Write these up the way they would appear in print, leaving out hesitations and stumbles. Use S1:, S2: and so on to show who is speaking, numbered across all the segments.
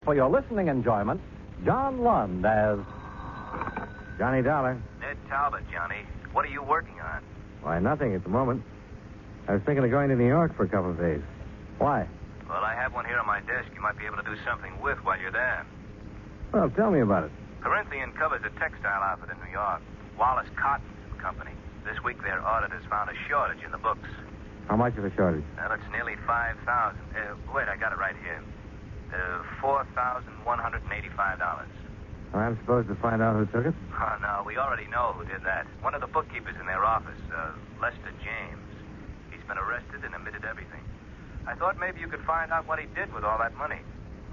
S1: for your listening enjoyment, John Lund as Johnny Dollar.
S2: Ned Talbot, Johnny. What are you working on?
S1: Why, nothing at the moment. I was thinking of going to New York for a couple of days. Why?
S2: Well, I have one here on my desk you might be able to do something with while you're there.
S1: Well, tell me about it.
S2: Corinthian covers a textile outfit in New York. Wallace Cotton and Company. This week their auditors found a shortage in the books.
S1: How much of a shortage?
S2: Well, it's nearly 5,000. Wait, I got it right here. $4,185.
S1: I'm supposed to find out who took it?
S2: Oh, no, we already know who did that. One of the bookkeepers in their office, Lester James. He's been arrested and admitted everything. I thought maybe you could find out what he did with all that money.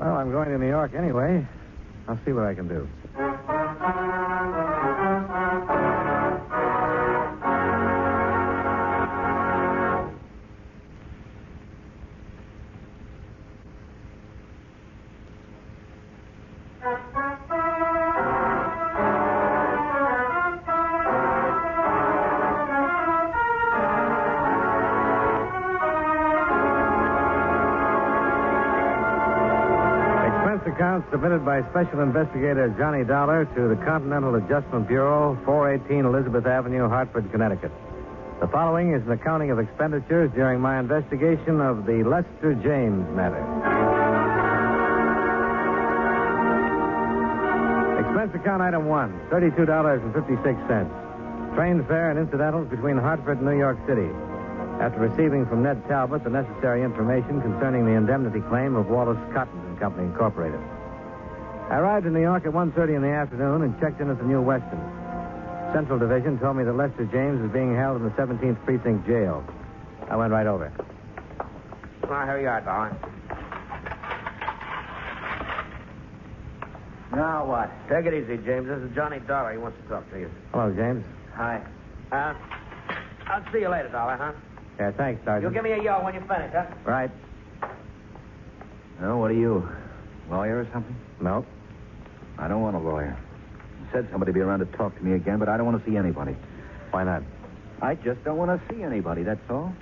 S1: Well, I'm going to New York anyway. I'll see what I can do. Account submitted by Special Investigator Johnny Dollar to the Continental Adjustment Bureau, 418 Elizabeth Avenue, Hartford, Connecticut. The following is an accounting of expenditures during my investigation of the Lester James matter. Expense account item 1, $32.56. Train fare and incidentals between Hartford and New York City. After receiving from Ned Talbot the necessary information concerning the indemnity claim of Wallace Cotton and Company, Incorporated. I arrived in New York at 1:30 in the afternoon and checked in at the New Weston. Central Division told me that Lester James is being held in the 17th Precinct Jail. I went right over.
S3: Well, here you are, Dollar. Now what? Take it easy, James. This is Johnny Dollar. He wants to talk to you.
S1: Hello, James.
S3: Hi. I'll see you later, Dollar, huh?
S1: Yeah, thanks, Sergeant.
S3: You'll give me a yell when you finish, huh?
S1: Right.
S4: Oh, what are you? Lawyer or something?
S1: No.
S4: I don't want a lawyer. You said somebody would be around to talk to me again, but I don't want to see anybody.
S1: Why not?
S4: I just don't want to see anybody, that's all.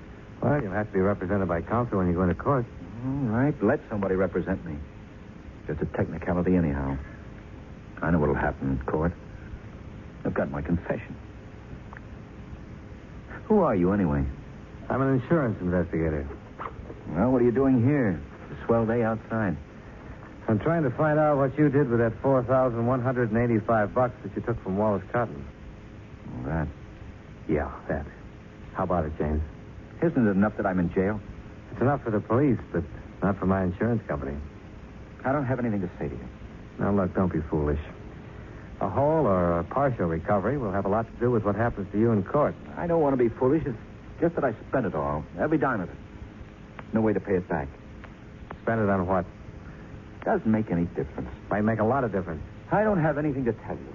S1: Well, you'll have to be represented by counsel when you go into court.
S4: All right, let somebody represent me. Just a technicality anyhow. I know what'll happen in court. I've got my confession. Who are you, anyway?
S1: I'm an insurance investigator.
S4: Well, what are you doing here? It's a swell day outside.
S1: I'm trying to find out what you did with that $4,185 that you took from Wallace Cotton.
S4: Oh, that?
S1: Yeah, that. How about it, James?
S4: Isn't it enough that I'm in jail?
S1: It's enough for the police, but not for my insurance company.
S4: I don't have anything to say to you.
S1: Now, look, don't be foolish. A whole or a partial recovery will have a lot to do with what happens to you in court.
S4: I don't want to be foolish. It's just that I spent it all. Every dime of it. No way to pay it back.
S1: Spend it on what?
S4: Doesn't make any difference.
S1: Might make a lot of difference.
S4: I don't have anything to tell you.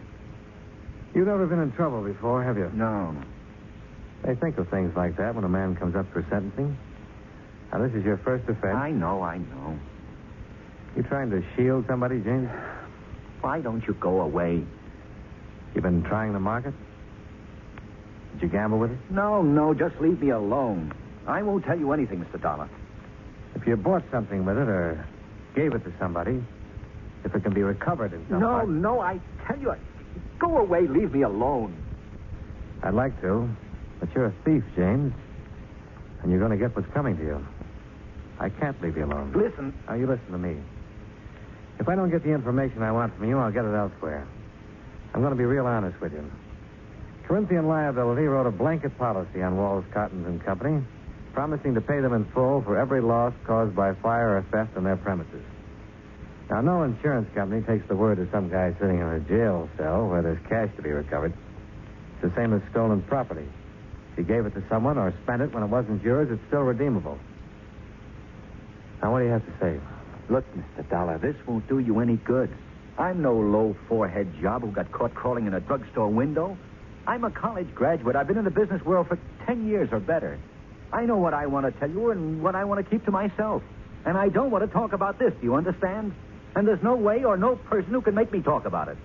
S1: You've never been in trouble before, have you?
S4: No.
S1: They think of things like that when a man comes up for sentencing. Now, this is your first offense.
S4: I know.
S1: You trying to shield somebody, James?
S4: Why don't you go away?
S1: You've been trying the market? Did you gamble with it?
S4: No, just leave me alone. I won't tell you anything, Mr. Dollar.
S1: If you bought something with it or gave it to somebody, if it can be recovered in some part...
S4: No, I tell you, go away, leave me alone.
S1: I'd like to, but you're a thief, James, and you're going to get what's coming to you. I can't leave you alone.
S4: Listen.
S1: Now, you listen to me. If I don't get the information I want from you, I'll get it elsewhere. I'm going to be real honest with you. Corinthian Liability wrote a blanket policy on Wallace Cotton and Company, promising to pay them in full for every loss caused by fire or theft on their premises. Now, no insurance company takes the word of some guy sitting in a jail cell where there's cash to be recovered. It's the same as stolen property. If you gave it to someone or spent it when it wasn't yours, it's still redeemable. Now, what do you have to say?
S4: Look, Mr. Dollar, this won't do you any good. I'm no low-forehead job who got caught crawling in a drugstore window. I'm a college graduate. I've been in the business world for 10 years or better. I know what I want to tell you and what I want to keep to myself. And I don't want to talk about this, do you understand? And there's no way or no person who can make me talk about it.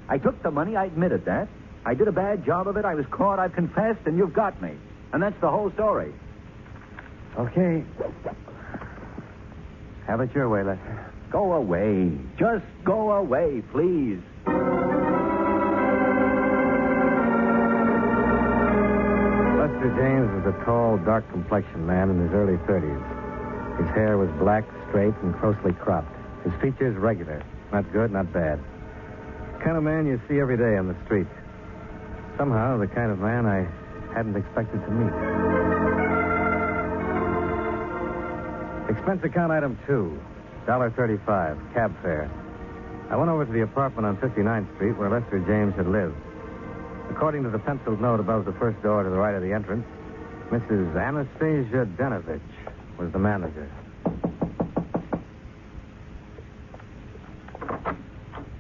S4: I took the money, I admitted that. I did a bad job of it, I was caught, I've confessed, and you've got me. And that's the whole story.
S1: Okay. Have it your way, Lester.
S4: Go away. Just go away, please.
S1: Lester James was a tall, dark-complexioned man in his early 30s. His hair was black, straight, and closely cropped. His features regular. Not good, not bad. The kind of man you see every day on the street. Somehow, the kind of man I hadn't expected to meet. Expense account item 2, $1.35, cab fare. I went over to the apartment on 59th Street where Lester James had lived. According to the penciled note above the first door to the right of the entrance, Mrs. Anastasia Denovich was the manager.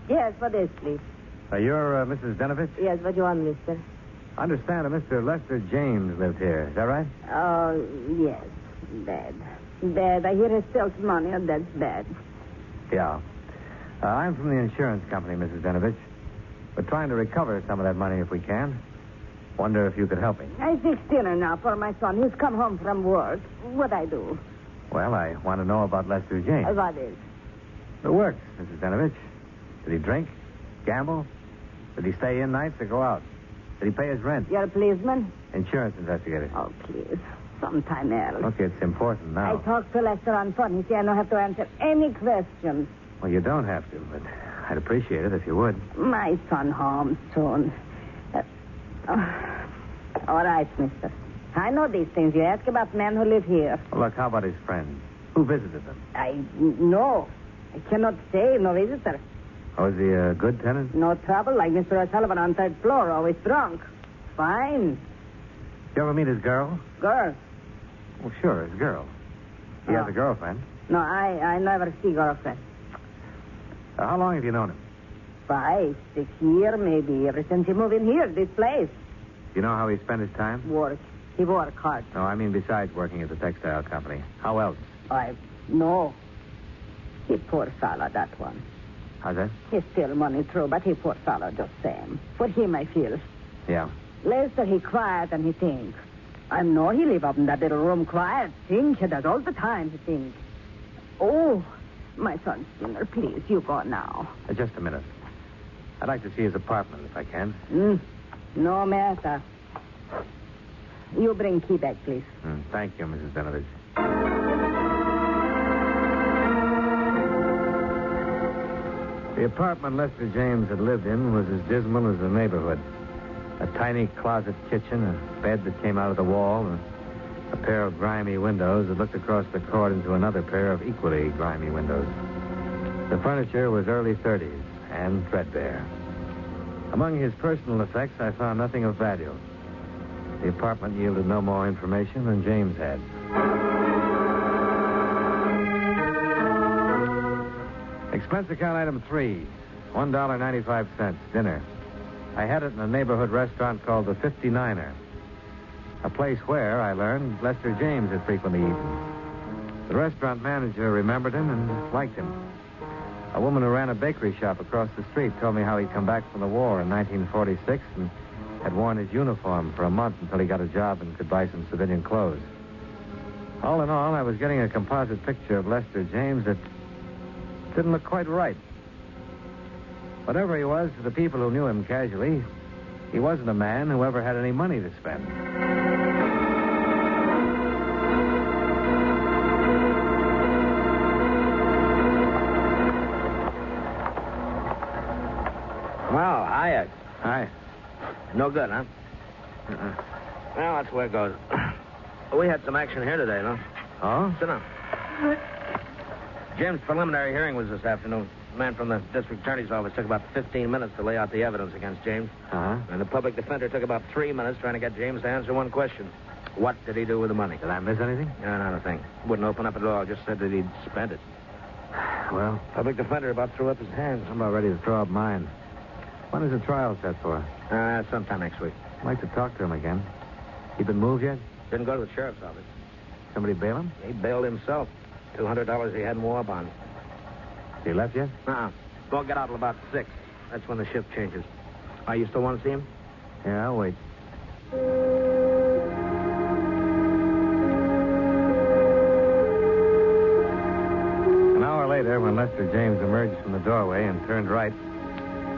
S5: Yes, what is, please?
S1: You're Mrs. Denovich?
S5: Yes, what you want, mister?
S1: I understand that Mr. Lester James lived here. Is that right?
S5: Oh, yes. Bad. Bad. I hear he steals money, and that's bad.
S1: Yeah. I'm from the insurance company, Mrs. Denovich. We're trying to recover some of that money if we can. Wonder if you could help me.
S5: I fix dinner now for my son. He's come home from work. What I do?
S1: Well, I want to know about Lester James.
S5: What is?
S1: The works, Mrs. Denovich. Did he drink? Gamble? Did he stay in nights or go out? Did he pay his rent?
S5: You're a policeman?
S1: Insurance investigator.
S5: Oh, please. Sometime else.
S1: Look, it's important now.
S5: I talked to Lester on phone. He said I don't have to answer any questions.
S1: Well, you don't have to, but I'd appreciate it if you would.
S5: My son home soon. All right, mister. I know these things. You ask about men who live here.
S1: Well, look, how about his friends? Who visited them?
S5: No. I cannot say. No visitor.
S1: Oh, is he a good tenant?
S5: No trouble, like Mr. O'Sullivan on third floor, always drunk. Fine.
S1: You ever meet his girl?
S5: Girl?
S1: Well, sure, his girl. He has a girlfriend.
S5: No, I never see girlfriend.
S1: How long have you known him?
S5: 5, 6 years, maybe, ever since he moved in here, this place.
S1: You know how he spent his time?
S5: Work. He work hard.
S1: No, I mean besides working at the textile company. How else?
S5: No. He poor fellow, that one.
S1: How's that?
S5: He steal money, true, but he poor fellow just same. For him, I feel.
S1: Yeah.
S5: Lester, he quiet and he think. I know he live up in that little room quiet. Think, he does all the time, he think. Oh, my son's dinner, please, you go now.
S1: Just a minute. I'd like to see his apartment, if I can.
S5: No matter. You bring key back, please.
S1: Thank you, Mrs. Denovich. The apartment Lester James had lived in was as dismal as the neighborhood. A tiny closet kitchen, a bed that came out of the wall, and a pair of grimy windows that looked across the court into another pair of equally grimy windows. The furniture was early 30s and threadbare. Among his personal effects, I found nothing of value. The apartment yielded no more information than James had. Expense account item 3, $1.95, dinner. I had it in a neighborhood restaurant called the 59er. A place where, I learned, Lester James had frequently eaten. The restaurant manager remembered him and liked him. A woman who ran a bakery shop across the street told me how he'd come back from the war in 1946 and had worn his uniform for a month until he got a job and could buy some civilian clothes. All in all, I was getting a composite picture of Lester James that didn't look quite right. Whatever he was to the people who knew him casually, he wasn't a man who ever had any money to spend.
S3: Well, hiya.
S1: Hi.
S3: No good, huh? Well, that's where it goes. We had some action here today, no?
S1: Oh?
S3: Sit down. Jim's preliminary hearing was this afternoon. The man from the district attorney's office took about 15 minutes to lay out the evidence against James.
S1: Uh-huh.
S3: And the public defender took about 3 minutes trying to get James to answer one question. What did he do with the money?
S1: Did I miss anything?
S3: No, not a thing. Wouldn't open up at all. Just said that he'd spent it.
S1: Well,
S3: Public defender about threw up his hands.
S1: I'm about ready to throw up mine. When is the trial set for?
S3: Sometime next week.
S1: I'd like to talk to him again. He been moved yet?
S3: Didn't go to the sheriff's office.
S1: Somebody bail him?
S3: He bailed himself. $200 he had in war bonds.
S1: He left yet?
S3: Won't get out till about 6. That's when the shift changes. You still want to see him?
S1: Yeah, I'll wait. An hour later, when Lester James emerged from the doorway and turned right,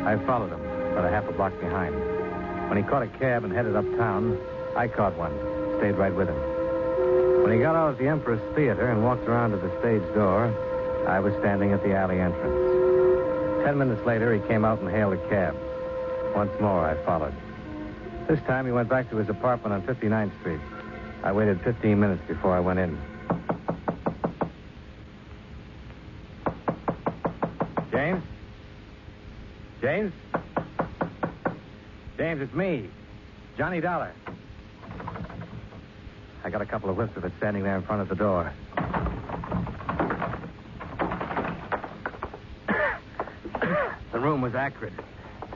S1: I followed him, about a half a block behind. When he caught a cab and headed uptown, I caught one, stayed right with him. When he got out at the Empress Theater and walked around to the stage door, I was standing at the alley entrance. 10 minutes later, he came out and hailed a cab. Once more, I followed. This time, he went back to his apartment on 59th Street. I waited 15 minutes before I went in. James? James? James, it's me. Johnny Dollar. I got a couple of whiffs of it standing there in front of the door. The room was acrid,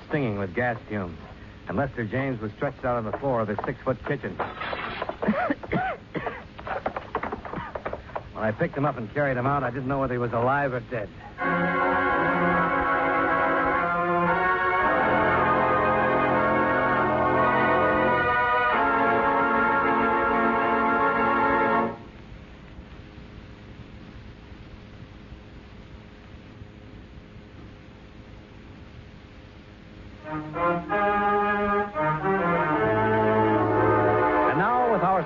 S1: stinging with gas fumes, and Lester James was stretched out on the floor of his 6-foot kitchen. When I picked him up and carried him out, I didn't know whether he was alive or dead.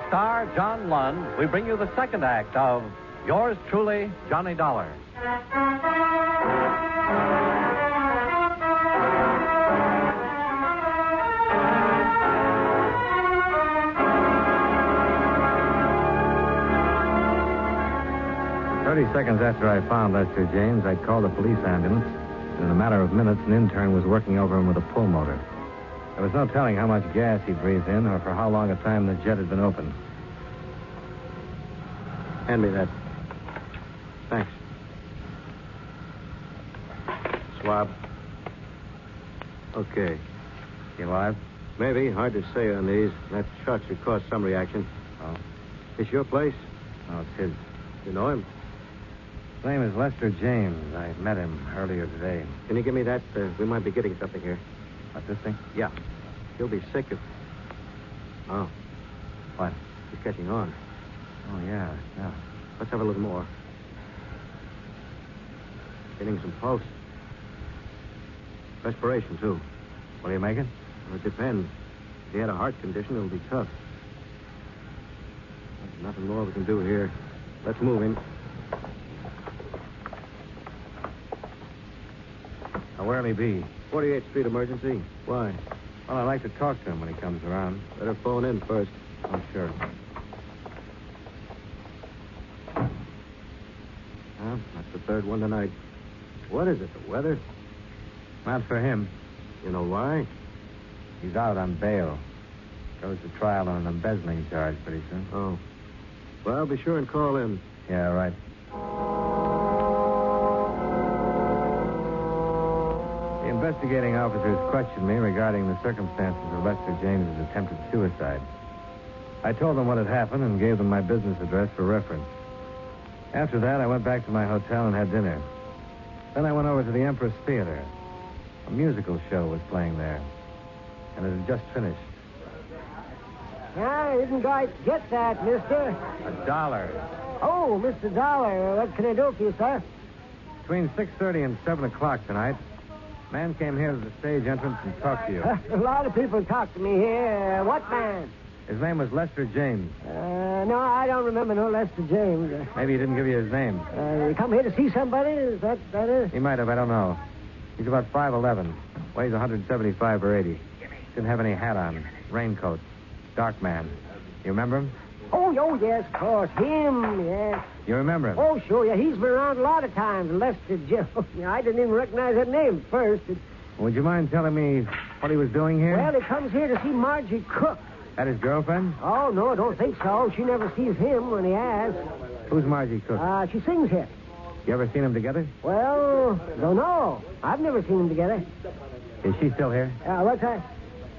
S6: Star John Lund, we bring you the second act of Yours Truly, Johnny Dollar.
S1: Seconds after I found Lester James, I called a police ambulance, and in a matter of minutes, an intern was working over him with a pull motor. There was no telling how much gas he breathed in or for how long a time the jet had been open. Hand me that. Thanks. Swab. Okay. He alive?
S7: Maybe. Hard to say on these. That shot should cause some reaction.
S1: Oh.
S7: This your place?
S1: No, it's his.
S7: You know him?
S1: His name is Lester James. I met him earlier today.
S7: Can you give me that? We might be getting something here.
S1: What, this thing?
S7: Yeah. He'll be sick if... Oh.
S1: What?
S7: He's catching on.
S1: Oh, yeah.
S7: Let's have a little more. Getting some pulse. Respiration, too.
S1: What do you make it?
S7: Well, it depends. If he had a heart condition, it'll be tough. There's nothing more we can do here. Let's move him.
S1: Now, where'll he be?
S7: 48th Street emergency. Why?
S1: Well, I'd like to talk to him when he comes around.
S7: Better phone in first.
S1: Oh, sure.
S7: Well, that's the third one tonight. What is it, the weather?
S1: Not for him.
S7: You know why?
S1: He's out on bail. Goes to trial on an embezzling charge pretty soon.
S7: Oh. Well, be sure and call in.
S1: Yeah, right. The investigating officers questioned me regarding the circumstances of Lester James's attempted suicide. I told them what had happened and gave them my business address for reference. After that, I went back to my hotel and had dinner. Then I went over to the Empress Theater. A musical show was playing there, and it had just finished.
S8: I didn't quite get that, mister.
S1: $1.
S8: Oh, Mr. Dollar, what can I do for you, sir?
S1: Between 6:30 and 7 o'clock tonight, a man came here to the stage entrance and talked to you.
S8: A lot of people talk to me here. What man?
S1: His name was Lester James.
S8: No, I don't remember no Lester James.
S1: Maybe he didn't give you his name.
S8: You come here to see somebody? Is that it?
S1: He might have, I don't know. He's about 5'11", weighs 175 or 80. Didn't have any hat on, raincoat, dark man. You remember him?
S8: Oh, yes, of course. Him, yes.
S1: You remember him?
S8: Oh, sure, yeah. He's been around a lot of times, Lester Joe. Yeah, I didn't even recognize that name at first.
S1: Would you mind telling me what he was doing here?
S8: Well, he comes here to see Margie Cook.
S1: That his girlfriend?
S8: Oh, no, I don't think so. She never sees him when he asks.
S1: Who's Margie Cook?
S8: She sings here.
S1: You ever seen them together?
S8: Well, don't know. I've never seen them together.
S1: Is she still here?
S8: What's that?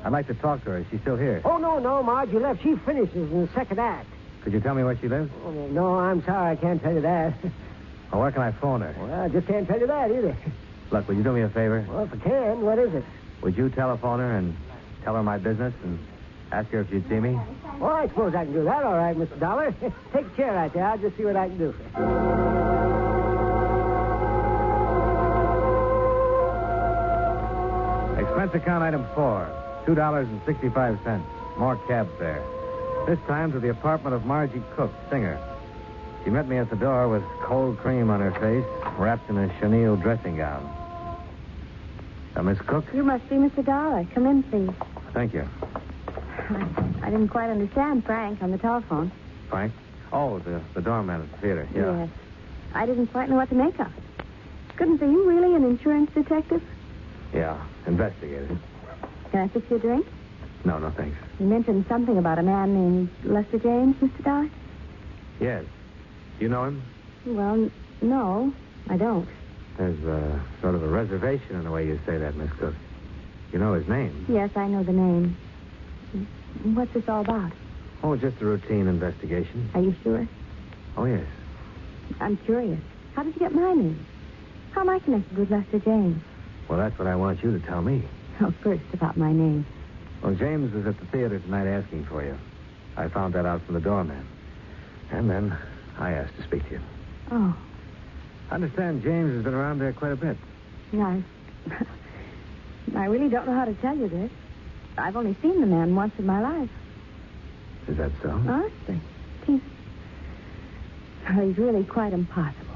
S1: I'd like to talk to her. Is she still here?
S8: Oh, no, Margie left. She finishes in the second act.
S1: Could you tell me where she lives?
S8: Oh, no, I'm sorry. I can't tell you that.
S1: Well, where can I phone her?
S8: Well, I just can't tell you that either.
S1: Look, will you do me a favor?
S8: Well, if I can, what is it?
S1: Would you telephone her and tell her my business and ask her if she'd see me?
S8: Well, I suppose I can do that, all right, Mr. Dollar. Take a chair right there. I'll just see what I can do.
S1: Expense account item 4, $2.65. More cab fare. This time to the apartment of Margie Cook, singer. She met me at the door with cold cream on her face, wrapped in a chenille dressing gown. Miss Cook?
S5: You must be Mr. Dollar. Come in, please.
S1: Thank you.
S5: I didn't quite understand Frank on the telephone.
S1: Frank? Oh, the doorman at the theater. Yeah.
S5: Yes. I didn't quite know what to make of. Goodness, are you really an insurance detective?
S1: Yeah, investigator.
S5: Can I fix you a drink?
S1: No, thanks.
S5: You mentioned something about a man named Lester James, Mr. Dollar?
S1: Yes. You know him?
S5: Well, no, I don't.
S1: There's sort of a reservation in the way you say that, Miss Cook. You know his name?
S5: Yes, I know the name. What's this all about?
S1: Oh, just a routine investigation.
S5: Are you sure?
S1: Oh, yes.
S5: I'm curious. How did you get my name? How am I connected with Lester James?
S1: Well, that's what I want you to tell me.
S5: Oh, first, about my name.
S1: Well, James was at the theater tonight asking for you. I found that out from the doorman. And then I asked to speak to you.
S5: Oh.
S1: I understand James has been around there quite a bit.
S5: No. I really don't know how to tell you this. I've only seen the man once in my life.
S1: Is that so?
S5: Honestly. He's really quite impossible.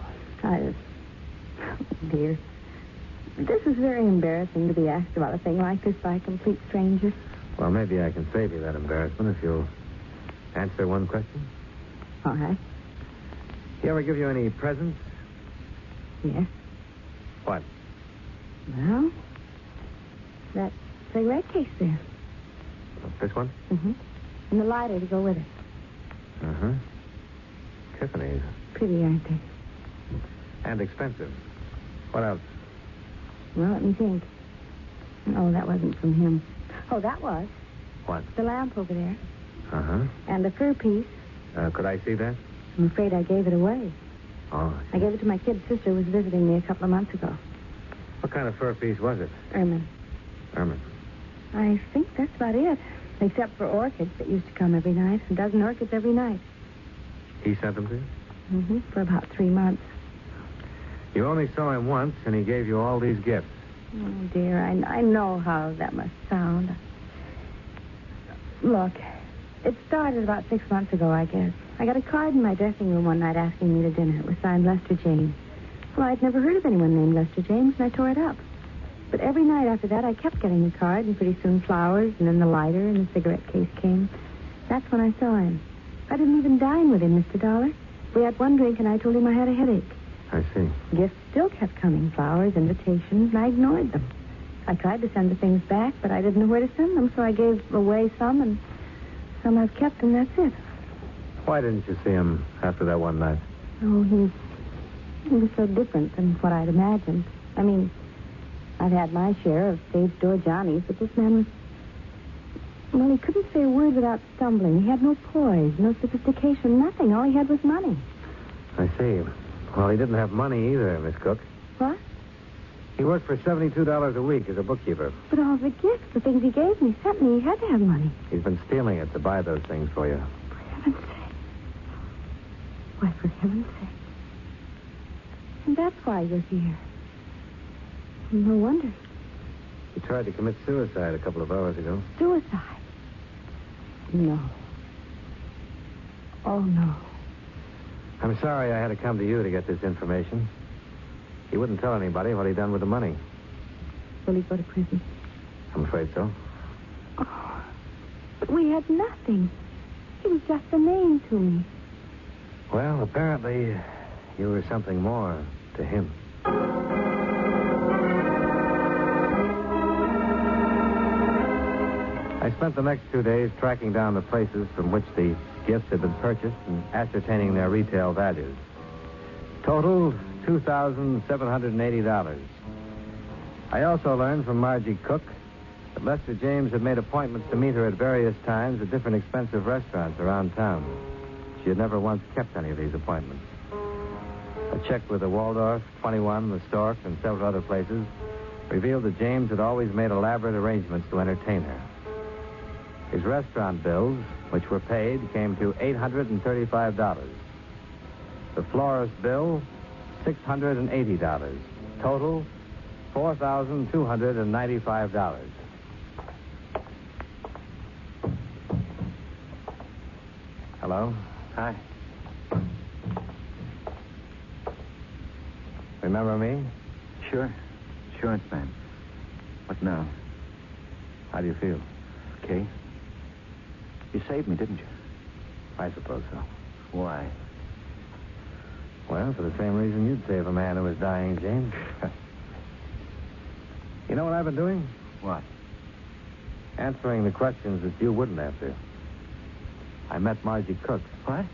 S5: Dear. This is very embarrassing to be asked about a thing like this by a complete stranger.
S1: Well, maybe I can save you that embarrassment if you'll answer one question.
S5: All right.
S1: He ever give you any presents?
S5: Yes.
S1: What?
S5: Well, that cigarette case there.
S1: This one?
S5: Mm-hmm. And the lighter to go with it.
S1: Uh-huh. Tiffany's.
S5: Pretty, aren't they?
S1: And expensive. What else?
S5: Well, let me think. Oh, that wasn't from him. Oh, that was.
S1: What?
S5: The lamp over there.
S1: Uh-huh.
S5: And the fur piece.
S1: Could I see that?
S5: I'm afraid I gave it away.
S1: Oh.
S5: I gave it to my kid sister who was visiting me a couple of months ago.
S1: What kind of fur piece was it?
S5: Ermine. I think that's about it. Except for orchids that used to come every night. A dozen orchids every night.
S1: He sent them to you?
S5: Mm-hmm. For about 3 months.
S1: You only saw him once, and he gave you all these gifts.
S5: Oh, dear. I know how that must sound. Look, it started about 6 months ago, I guess. I got a card in my dressing room one night asking me to dinner. It was signed Lester James. Well, I'd never heard of anyone named Lester James, and I tore it up. But every night after that, I kept getting the card, and pretty soon flowers, and then the lighter, and the cigarette case came. That's when I saw him. I didn't even dine with him, Mr. Dollar. We had one drink, and I told him I had a headache.
S1: I see.
S5: Gifts still kept coming, flowers, invitations, and I ignored them. I tried to send the things back, but I didn't know where to send them, so I gave away some, and some I've kept, and that's it.
S1: Why didn't you see him after that one night?
S5: Oh, he was so different than what I'd imagined. I mean, I've had my share of stage door Johnnies, but this man was... Well, he couldn't say a word without stumbling. He had no poise, no sophistication, nothing. All he had was money.
S1: I see. Well, he didn't have money either, Miss Cook.
S5: What?
S1: He worked for $72 a week as a bookkeeper.
S5: But all the gifts, the things he gave me, sent me, he had to have money.
S1: He's been stealing it to buy those things for you.
S5: For heaven's sake. Why, for heaven's sake. And that's why you're here. No wonder.
S1: He tried to commit suicide a couple of hours ago.
S5: Suicide? No. Oh, no.
S1: I'm sorry I had to come to you to get this information. He wouldn't tell anybody what he'd done with the money.
S5: Will he go to prison?
S1: I'm afraid so.
S5: Oh, but we had nothing. He was just a name to me.
S1: Well, apparently you were something more to him. I spent the next 2 days tracking down the places from which the gifts had been purchased and ascertaining their retail values. Total, $2,780. I also learned from Margie Cook that Lester James had made appointments to meet her at various times at different expensive restaurants around town. She had never once kept any of these appointments. A check with the Waldorf, 21, the Stork, and several other places revealed that James had always made elaborate arrangements to entertain her. His restaurant bills, which were paid, came to $835. The florist bill, $680. Total, $4,295. Hello?
S4: Hi.
S1: Remember me?
S4: Sure. Insurance man. What now?
S1: How do you feel?
S4: Okay. You saved me, didn't you?
S1: I suppose so.
S4: Why?
S1: Well, for the same reason you'd save a man who was dying, James. You know what I've been doing?
S4: What?
S1: Answering the questions that you wouldn't answer. I met Margie Cook.
S4: What?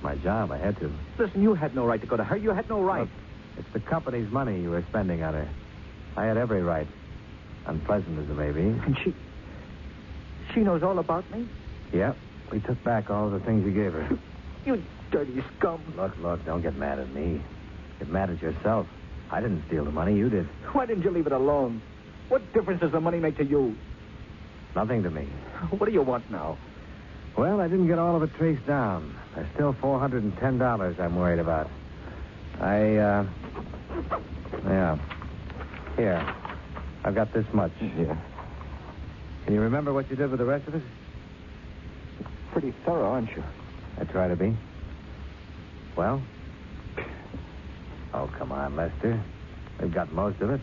S1: My job, I had to.
S4: Listen, you had no right to go to her. You had no right.
S1: Look, it's the company's money you were spending on her. I had every right. Unpleasant as it may be.
S4: And she knows all about me?
S1: Yep. We took back all the things you gave her.
S4: You dirty scum.
S1: Look, don't get mad at me. Get mad at yourself. I didn't steal the money, you did.
S4: Why didn't you leave it alone? What difference does the money make to you?
S1: Nothing to me.
S4: What do you want now?
S1: Well, I didn't get all of it traced down. There's still $410 I'm worried about. Yeah. Here. I've got this much.
S4: Yeah.
S1: Can you remember what you did with the rest of it?
S4: Pretty thorough, aren't you?
S1: I try to be. Well? Oh, come on, Lester. We've got most of it.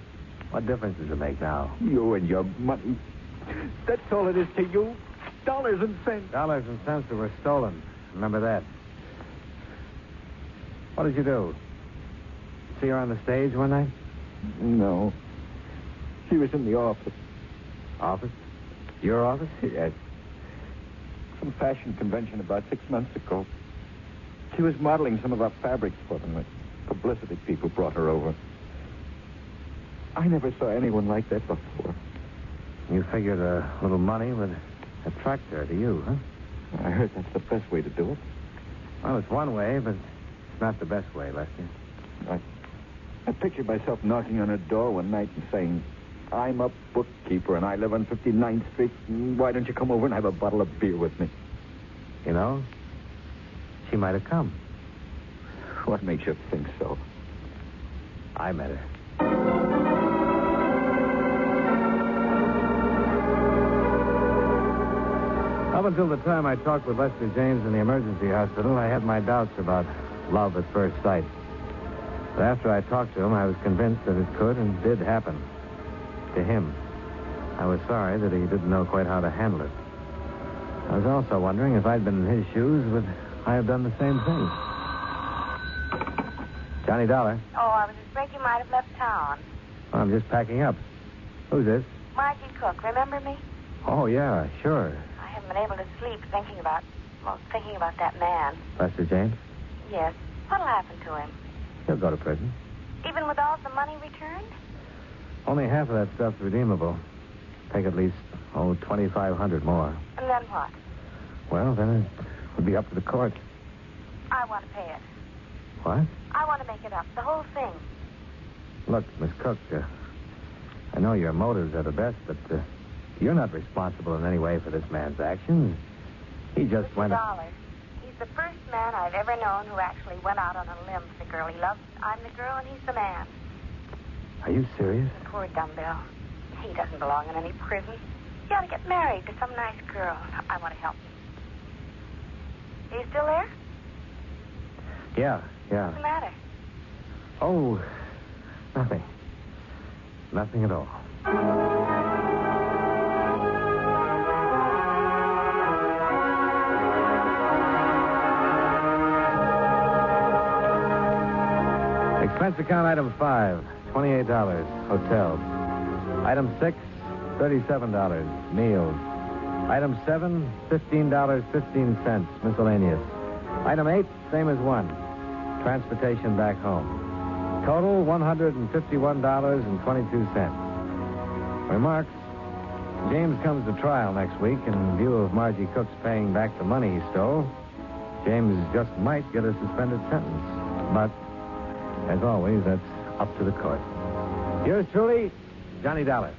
S1: What difference does it make now?
S4: You and your money. That's all it is to you. Dollars and cents.
S1: Dollars and cents that were stolen. Remember that. What did you do? See her on the stage one night?
S4: No. She was in the office.
S1: Office? Your office?
S4: Yes. Some fashion convention about 6 months ago. She was modeling some of our fabrics for them. The publicity people brought her over. I never saw anyone like that before.
S1: You figured a little money would attract her to you, huh?
S4: I heard that's the best way to do it.
S1: Well, it's one way, but it's not the best way, Lester.
S4: I pictured myself knocking on her door one night and saying, I'm a bookkeeper and I live on 59th Street. Why don't you come over and have a bottle of beer with me?
S1: You know, she might have come.
S4: What makes you think so?
S1: I met her. Up until the time I talked with Lester James in the emergency hospital, I had my doubts about love at first sight. But after I talked to him, I was convinced that it could and did happen. To him. I was sorry that he didn't know quite how to handle it. I was also wondering if I'd been in his shoes, would I have done the same thing? Johnny Dollar.
S5: Oh, I was afraid you might have left town.
S1: Well, I'm just packing up. Who's this?
S5: Margie Cook, remember me?
S1: Oh, yeah, sure.
S5: I haven't been able to sleep thinking about that man.
S1: Lester James?
S5: Yes. What'll happen to him?
S1: He'll go to prison.
S5: Even with all the money returned?
S1: Only half of that stuff's redeemable. Take at least, $2,500 more.
S5: And then what?
S1: Well, then it would be up to the court.
S5: I want to pay it.
S1: What?
S5: I want to make it up, the whole thing.
S1: Look, Miss Cook, I know your motives are the best, but you're not responsible in any way for this man's actions. He just went...
S5: $50. He's the first man I've ever known who actually went out on a limb for the girl he loves. I'm the girl and he's the man.
S1: Are you serious?
S5: Poor dumbbell. He doesn't belong in any prison. He ought to get married to some nice girl. I want to help him. Are you still there?
S1: Yeah.
S5: What's the matter?
S1: Oh, nothing. Nothing at all. Expense account item 5, $28, hotel. Item 6, $37, meals. Item 7, $15.15, miscellaneous. Item 8, same as 1, transportation back home. Total, $151.22. Remarks, James comes to trial next week. In view of Margie Cook's paying back the money he stole, James just might get a suspended sentence. But, as always, that's up to the court. Yours truly, Johnny Dollar.